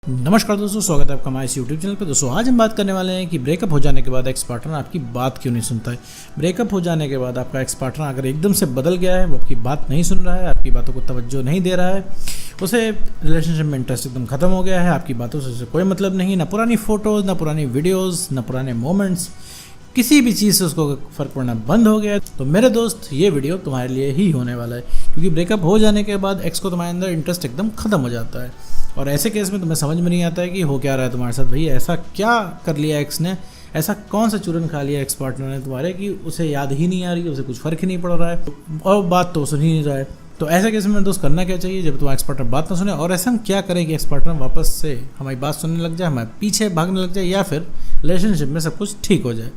नमस्कार दोस्तों, स्वागत है आपका हमारे इस यूट्यूब चैनल पे। दोस्तों आज हम बात करने वाले हैं कि ब्रेकअप हो जाने के बाद एक्स पार्टनर आपकी बात क्यों नहीं सुनता है। ब्रेकअप हो जाने के बाद आपका एक्स पार्टनर अगर एकदम से बदल गया है, वो आपकी बात नहीं सुन रहा है, आपकी बातों को तवज्जो नहीं दे रहा है, उसे रिलेशनशिप में इंटरेस्ट एकदम खत्म हो गया है, आपकी बातों से उसे कोई मतलब नहीं, ना पुरानी फ़ोटोज़, ना पुरानी वीडियोज़, ना पुराने मोमेंट्स, किसी भी चीज़ से उसको फ़र्क पड़ना बंद हो गया, तो मेरे दोस्त ये वीडियो तुम्हारे लिए ही होने वाला है। क्योंकि ब्रेकअप हो जाने के बाद एक्स को तुम्हारे अंदर इंटरेस्ट एकदम ख़त्म हो जाता है, और ऐसे केस में तुम्हें समझ में नहीं आता है कि हो क्या रहा है तुम्हारे साथ। भाई ऐसा क्या कर लिया एक्स ने, ऐसा कौन सा चूरन खा लिया एक्स पार्टनर ने तुम्हारे कि उसे याद ही नहीं आ रही है, उसे कुछ फ़र्क ही नहीं पड़ रहा है और बात तो सुन ही नहीं रहा है। तो ऐसे केस में दोस्त करना क्या चाहिए जब तुम्हारा एक्स पार्टनर बात ना सुने, और ऐसा हम क्या करें कि एक्स पार्टनर वापस से हमारी बात सुनने लग जाए, हमारे पीछे भागने लग जाए, या फिर रिलेशनशिप में सब कुछ ठीक हो जाए।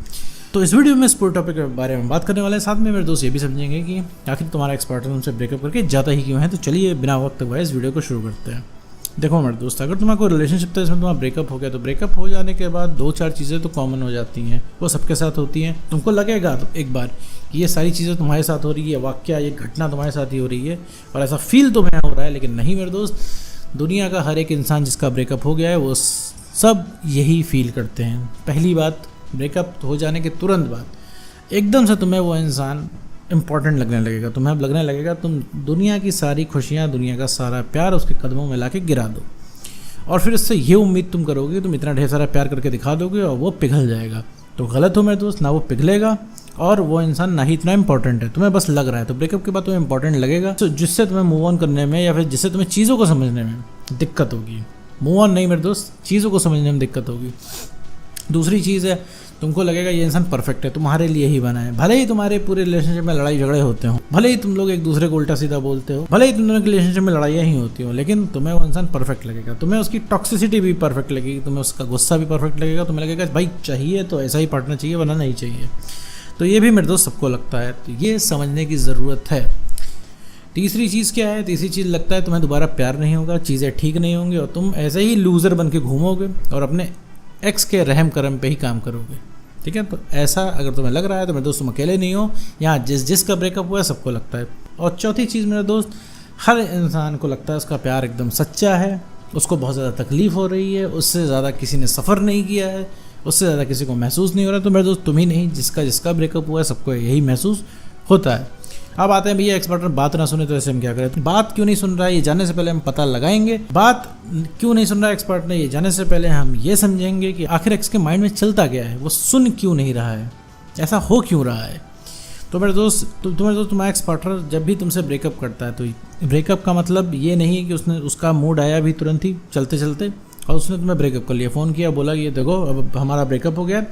तो इस वीडियो में इस पूरे टॉपिक के बारे में बात करने वाले हैं। साथ में मेरे दोस्त ये भी समझेंगे कि आखिर तुम्हारा एक्स पार्टनर उनसे ब्रेकअप करके जाता ही क्यों है। तो चलिए बिना वक्त गवाए इस वीडियो को शुरू करते हैं। देखो मेरे दोस्त, अगर तुम्हारा कोई रिलेशनशिप था इसमें तुम्हारा ब्रेकअप हो गया, तो ब्रेकअप हो जाने के बाद दो चार चीज़ें तो कॉमन हो जाती हैं, वो सबके साथ होती हैं। तुमको लगेगा एक बार कि ये सारी चीज़ें तुम्हारे साथ हो रही है, वाकया ये घटना तुम्हारे साथ ही हो रही है, और ऐसा फील तुम्हें हो रहा है। लेकिन नहीं मेरे दोस्त, दुनिया का हर एक इंसान जिसका ब्रेकअप हो गया है वो सब यही फील करते हैं। पहली बात, ब्रेकअप हो जाने के तुरंत बाद एकदम से तुम्हें वो इंसान इम्पॉर्टेंट लगने लगेगा। तुम्हें अब लगने लगेगा तुम दुनिया की सारी खुशियाँ, दुनिया का सारा प्यार उसके कदमों में लाके गिरा दो, और फिर उससे ये उम्मीद तुम करोगे तुम इतना ढेर सारा प्यार करके दिखा दोगे और वो पिघल जाएगा। तो गलत हो मेरे दोस्त, ना वो पिघलेगा और वो इंसान ना ही इतना इंपॉर्टेंट है, तुम्हें बस लग रहा है। तो ब्रेकअप के बाद तुम्हें इंपॉर्टेंट लगेगा, तो जिससे तुम्हें मूव ऑन करने में या फिर जिससे तुम्हें चीज़ों को समझने में दिक्कत होगी। मूव ऑन नहीं मेरे दोस्त, चीज़ों को समझने में दिक्कत होगी। दूसरी चीज़ है, तुमको लगेगा ये इंसान परफेक्ट है, तुम्हारे लिए ही बना है। भले ही तुम्हारे पूरे रिलेशनशिप में लड़ाई झगड़े होते हो, भले ही तुम लोग एक दूसरे को उल्टा सीधा बोलते हो, भले ही तुम दोनों के रिलेशनशिप में लड़ाइयाँ ही होती हो, लेकिन तुम्हें वो इंसान परफेक्ट लगेगा। तुम्हें उसकी टॉक्सिसिटी भी परफेक्ट लगेगी, तुम्हें उसका गुस्सा भी परफेक्ट लगेगा। तुम्हें लगेगा भाई चाहिए तो ऐसा ही पार्टनर चाहिए, वरना नहीं चाहिए। तो ये भी मेरे दोस्त सबको लगता है, तो ये समझने की ज़रूरत है। तीसरी चीज़ क्या है? तीसरी चीज़ लगता है तुम्हें दोबारा प्यार नहीं होगा, चीज़ें ठीक नहीं होंगी, और तुम ऐसे ही लूज़र बन के घूमोगे और अपने एक्स के रहम करम पे ही काम करोगे। ठीक है, तो ऐसा अगर तुम्हें लग रहा है तो मेरे दोस्त तुम अकेले नहीं हो, यहाँ जिसका ब्रेकअप हुआ है सबको लगता है। और चौथी चीज़ मेरे दोस्त, हर इंसान को लगता है उसका प्यार एकदम सच्चा है, उसको बहुत ज़्यादा तकलीफ़ हो रही है, उससे ज़्यादा किसी ने सफ़र नहीं किया है, उससे ज़्यादा किसी को महसूस नहीं हो रहा। तो मेरे दोस्त तुम ही नहीं, जिसका ब्रेकअप हुआ है सबको यही महसूस होता है। अब आते हैं भैया एक्स पार्टनर बात ना सुने तो ऐसे हम क्या करें। तो बात क्यों नहीं सुन रहा है ये जानने से पहले हम पता लगाएंगे। बात क्यों नहीं सुन रहा है एक्स पार्टनर ये जानने से पहले हम ये समझेंगे कि आखिर एक्स के माइंड में चलता क्या है, वो सुन क्यों नहीं रहा है, ऐसा हो क्यों रहा है। तो मेरे दोस्त तुम्हारा एक्स पार्टनर जब भी तुमसे ब्रेकअप करता है, तो ब्रेकअप का मतलब ये नहीं है कि उसका मूड आया भी तुरंत ही चलते चलते और उसने तुम्हें ब्रेकअप कर लिया, फ़ोन किया, बोला कि ये देखो अब हमारा ब्रेकअप हो गया,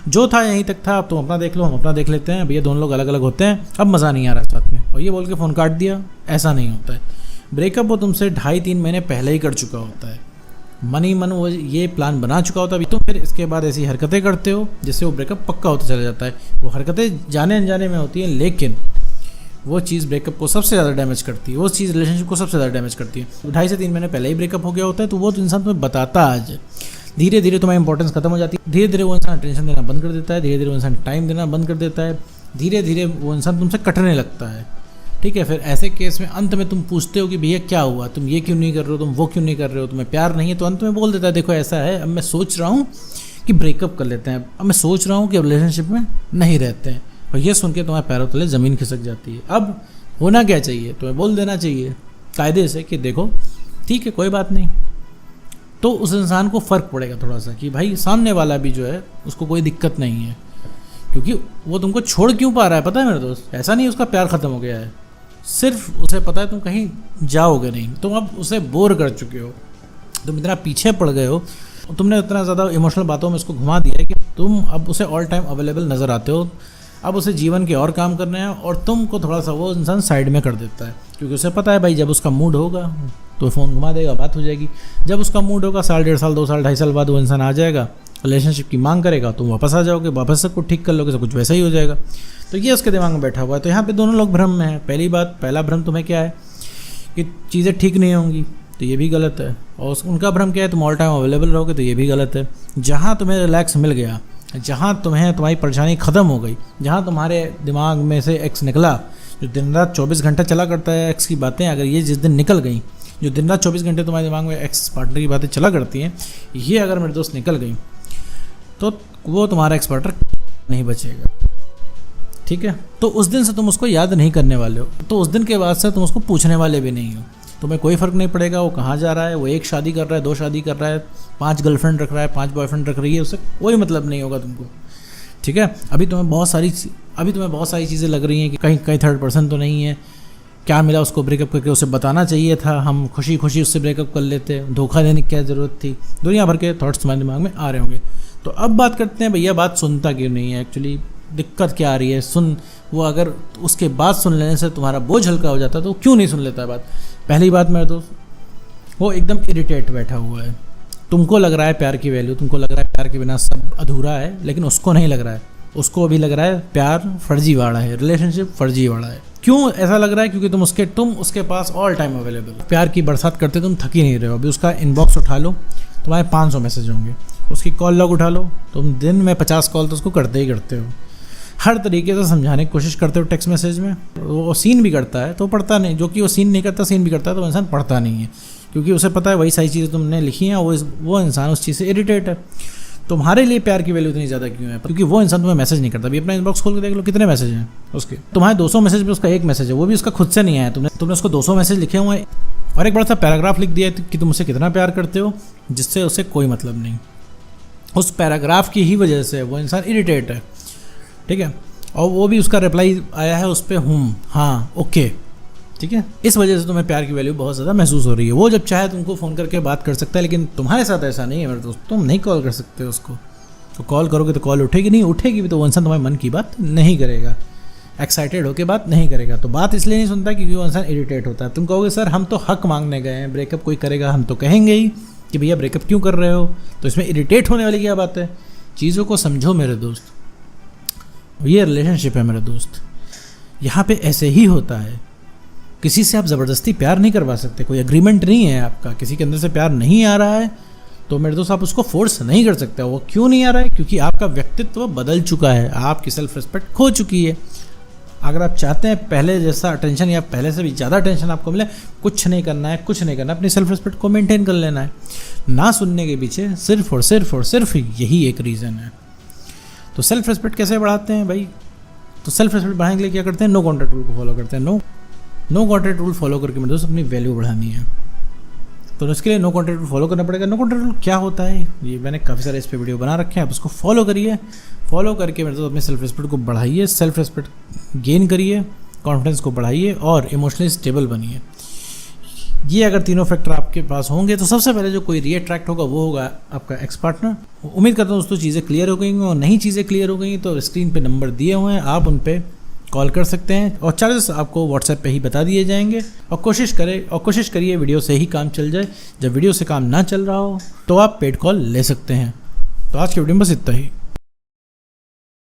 जो था यहीं तक था, अब तुम अपना देख लो, हम अपना देख लेते हैं, अब ये दोनों लोग अलग अलग होते हैं, अब मज़ा नहीं आ रहा साथ में, और ये बोल के फ़ोन काट दिया। ऐसा नहीं होता है। ब्रेकअप वो तुमसे 2.5-3 महीने पहले ही कर चुका होता है, मन ही मन वो ये प्लान बना चुका होता है। तुम फिर इसके बाद ऐसी हरकतें करते हो जिससे वो ब्रेकअप पक्का होता चला जाता है। वो हरकतें जाने अनजाने में होती हैं, लेकिन वो चीज़ ब्रेकअप को सबसे ज़्यादा डैमेज करती है, वो चीज़ रिलेशनशिप को सबसे ज़्यादा डैमेज करती है। 2.5 से 3 महीने पहले ही ब्रेकअप हो गया होता है, तो वो इंसान तुम्हें बताता आज, धीरे धीरे तुम्हारी इंपॉर्टेंस खत्म हो जाती है, धीरे धीरे वो इंसान अटेंशन देना बंद कर देता है, धीरे धीरे वो इंसान टाइम देना बंद कर देता है, धीरे धीरे वो इंसान तुमसे कटने लगता है। ठीक है, फिर ऐसे केस में अंत में तुम पूछते हो कि भैया क्या हुआ, तुम ये क्यों नहीं कर रहे हो, तुम वो क्यों नहीं कर रहे हो, तुम्हें प्यार नहीं है। तो अंत में बोल देता है देखो ऐसा है, अब मैं सोच रहा हूँ कि ब्रेकअप कर लेते हैं, अब मैं सोच रहा हूँ कि अब रिलेशनशिप में नहीं रहते हैं। और ये सुन के तुम्हारे पैरों तले ज़मीन खिसक जाती है। अब होना क्या चाहिए, तुम्हें बोल देना चाहिए कायदे से कि देखो ठीक है कोई बात नहीं। तो उस इंसान को फ़र्क पड़ेगा थोड़ा सा कि भाई सामने वाला भी जो है उसको कोई दिक्कत नहीं है, क्योंकि वो तुमको छोड़ क्यों पा रहा है पता है मेरे दोस्त। ऐसा नहीं उसका प्यार ख़त्म हो गया है, सिर्फ उसे पता है तुम कहीं जाओगे नहीं, तुम अब उसे बोर कर चुके हो, तुम इतना पीछे पड़ गए हो, तुमने इतना ज़्यादा इमोशनल बातों में उसको घुमा दिया है कि तुम अब उसे ऑल टाइम अवेलेबल नज़र आते हो। अब उसे जीवन के और काम करने हैं और तुमको थोड़ा सा वो इंसान साइड में कर देता है, क्योंकि उसे पता है भाई जब उसका मूड होगा तो फ़ोन घुमा देगा, बात हो जाएगी। जब उसका मूड होगा 1.5 साल 2 साल 2.5 साल बाद वो इंसान आ जाएगा, रिलेशनशिप की मांग करेगा, तुम वापस आ जाओगे, वापस सब कुछ ठीक कर लोगे, सब कुछ वैसा ही हो जाएगा। तो ये उसके दिमाग में बैठा हुआ है। तो यहाँ पे दोनों लोग भ्रम में हैं। पहला भ्रम तुम्हें क्या है कि चीज़ें ठीक नहीं होंगी, तो ये भी गलत है। और उनका भ्रम क्या है तुम ऑल टाइम अवेलेबल रहोगे, तो ये भी गलत है। जहाँ तुम्हें रिलैक्स मिल गया, जहाँ तुम्हारी परेशानी ख़त्म हो गई, जहाँ तुम्हारे दिमाग में से एक्स निकला, जो दिन रात 24 घंटा चला करता है एक्स की बातें, अगर ये जिस दिन निकल गई जो दिन रात 24 घंटे तुम्हारे दिमाग में एक्स पार्टनर की बातें चला करती हैं, ये अगर मेरे दोस्त निकल गई तो वो तुम्हारा एक्स पार्टनर नहीं बचेगा, ठीक है। तो उस दिन से तुम उसको याद नहीं करने वाले हो, तो उस दिन के बाद से तुम उसको पूछने वाले भी नहीं हो। तुम्हें कोई फ़र्क नहीं पड़ेगा वो कहाँ जा रहा है, वो 1 शादी कर रहा है, 2 शादी कर रहा है, 5 गर्लफ्रेंड रख रहा है, 5 बॉयफ्रेंड रख रही है, उससे कोई मतलब नहीं होगा तुमको, ठीक है। अभी तुम्हें बहुत सारी चीज़ें लग रही हैं कि कहीं थर्ड पर्सन तो नहीं है, क्या मिला उसको ब्रेकअप करके, उसे बताना चाहिए था, हम खुशी खुशी उससे ब्रेकअप कर लेते, धोखा देने की क्या ज़रूरत थी, दुनिया भर के थॉट्स तुम्हारे दिमाग में आ रहे होंगे। तो अब बात करते हैं भैया बात सुनता क्यों नहीं है, एक्चुअली दिक्कत क्या आ रही है। वो अगर उसके बाद सुन लेने से तुम्हारा बोझ हल्का हो जाता है तो क्यों नहीं सुन लेता है बात। पहली बात मेरे दोस्त, वो एकदम इरिटेट बैठा हुआ है। तुमको लग रहा है प्यार की वैल्यू, तुमको लग रहा है प्यार के बिना सब अधूरा है, लेकिन उसको नहीं लग रहा है। उसको अभी लग रहा है प्यार फर्जीवाड़ा है, रिलेशनशिप फर्जीवाड़ा है। क्यों ऐसा लग रहा है? क्योंकि तुम उसके पास ऑल टाइम अवेलेबल हो। प्यार की बरसात करते तुम थक ही नहीं रहे हो। अभी उसका इनबॉक्स उठा लो, तुम्हारे 500 मैसेज होंगे। उसकी कॉल लॉग उठा लो, तुम दिन में 50 कॉल तो उसको करते ही करते हो। हर तरीके से समझाने की कोशिश करते हो टेक्स्ट मैसेज में। वो सीन भी करता है तो पढ़ता नहीं, जो कि वो सीन नहीं करता, सीन भी करता है तो इंसान पढ़ता नहीं है, क्योंकि उसे पता है वही सारी चीज़ें तुमने लिखी हैं। वो इंसान उस चीज़ से इरिटेट है। तुम्हारे लिए प्यार की वैल्यू इतनी ज़्यादा क्यों है? क्योंकि वो इंसान तुम्हें मैसेज नहीं करता। अभी अपना इनबॉक्स खोल के देख लो कितने मैसेज हैं उसके। तुम्हारे 200 मैसेज में उसका 1 मैसेज है, वो भी उसका खुद से नहीं आया। तुमने उसको 200 मैसेज लिखे हुए हैं और एक बड़ा सा पैराग्राफ लिख दिया कि तुम उसे कितना प्यार करते हो, जिससे उसे कोई मतलब नहीं। उस पैराग्राफ की ही वजह से वो इंसान इरिटेट है, ठीक है। और वो भी उसका रिप्लाई आया है उस पर हाँ ओके, ठीक है। इस वजह से तुम्हें प्यार की वैल्यू बहुत ज़्यादा महसूस हो रही है। वो जब चाहे तुमको फ़ोन करके बात कर सकता है, लेकिन तुम्हारे साथ ऐसा नहीं है मेरे दोस्त। तुम नहीं कॉल कर सकते उसको। तो कॉल करोगे तो कॉल उठेगी नहीं, उठेगी भी तो वो इंसान तुम्हारे मन की बात नहीं करेगा, एक्साइटेड होकर बात नहीं करेगा। तो बात इसलिए नहीं सुनता क्योंकि वो इंसान इरिटेट होता है। तुम कहोगे सर हम तो हक मांगने गए हैं, ब्रेकअप कोई करेगा हम तो कहेंगे ही कि भैया ब्रेकअप क्यों कर रहे हो, तो इसमें इरिटेट होने वाली क्या बात है? चीज़ों को समझो मेरे दोस्त। ये रिलेशनशिप है मेरे दोस्त, यहाँ पे ऐसे ही होता है। किसी से आप ज़बरदस्ती प्यार नहीं करवा सकते, कोई एग्रीमेंट नहीं है आपका। किसी के अंदर से प्यार नहीं आ रहा है तो मेरे दोस्त आप उसको फोर्स नहीं कर सकते। वो क्यों नहीं आ रहा है? क्योंकि आपका व्यक्तित्व बदल चुका है, आपकी सेल्फ रिस्पेक्ट खो चुकी है। अगर आप चाहते हैं पहले जैसा अटेंशन या पहले से भी ज़्यादा अटेंशन आपको मिले, कुछ नहीं करना है, अपनी सेल्फ रिस्पेक्ट को मेंटेन कर लेना है। ना सुनने के पीछे सिर्फ और सिर्फ यही एक रीज़न है। तो सेल्फ रिस्पेक्ट कैसे बढ़ाते हैं भाई? तो सेल्फ रिस्पेक्ट बढ़ाने के लिए क्या करते हैं? नो कॉन्टैक्ट रूल को फॉलो करते हैं। नो कॉन्टैक्ट रूल फॉलो करके मेरे दोस्त अपनी वैल्यू बढ़ानी है। तो इसके लिए नो कॉन्टैक्ट रूल फॉलो करना पड़ेगा। नो कॉन्टैक्ट रूल क्या होता है, ये मैंने काफ़ी सारे इस पर वीडियो बना रखे हैं, आप उसको फॉलो करिए। फॉलो करके मेरे दोस्त अपने सेल्फ रिस्पेक्ट को बढ़ाइए, सेल्फ रिस्पेक्ट गेन करिए, कॉन्फिडेंस को बढ़ाइए और इमोशनली स्टेबल बनिए। ये अगर तीनों फैक्टर आपके पास होंगे तो सबसे पहले जो कोई रीअट्रैक्ट होगा वो होगा आपका एक्स पार्टनर। उम्मीद करता हूँ दोस्तों चीज़ें क्लियर हो गई, और नई चीज़ें क्लियर हो गई तो स्क्रीन पे नंबर दिए हुए हैं, आप उन पे कॉल कर सकते हैं और चार्जेस आपको व्हाट्सएप पे ही बता दिए जाएंगे। और कोशिश करिए वीडियो से ही काम चल जाए। जब वीडियो से काम ना चल रहा हो तो आप पेड कॉल ले सकते हैं। तो आज की वीडियो में बस इतना ही।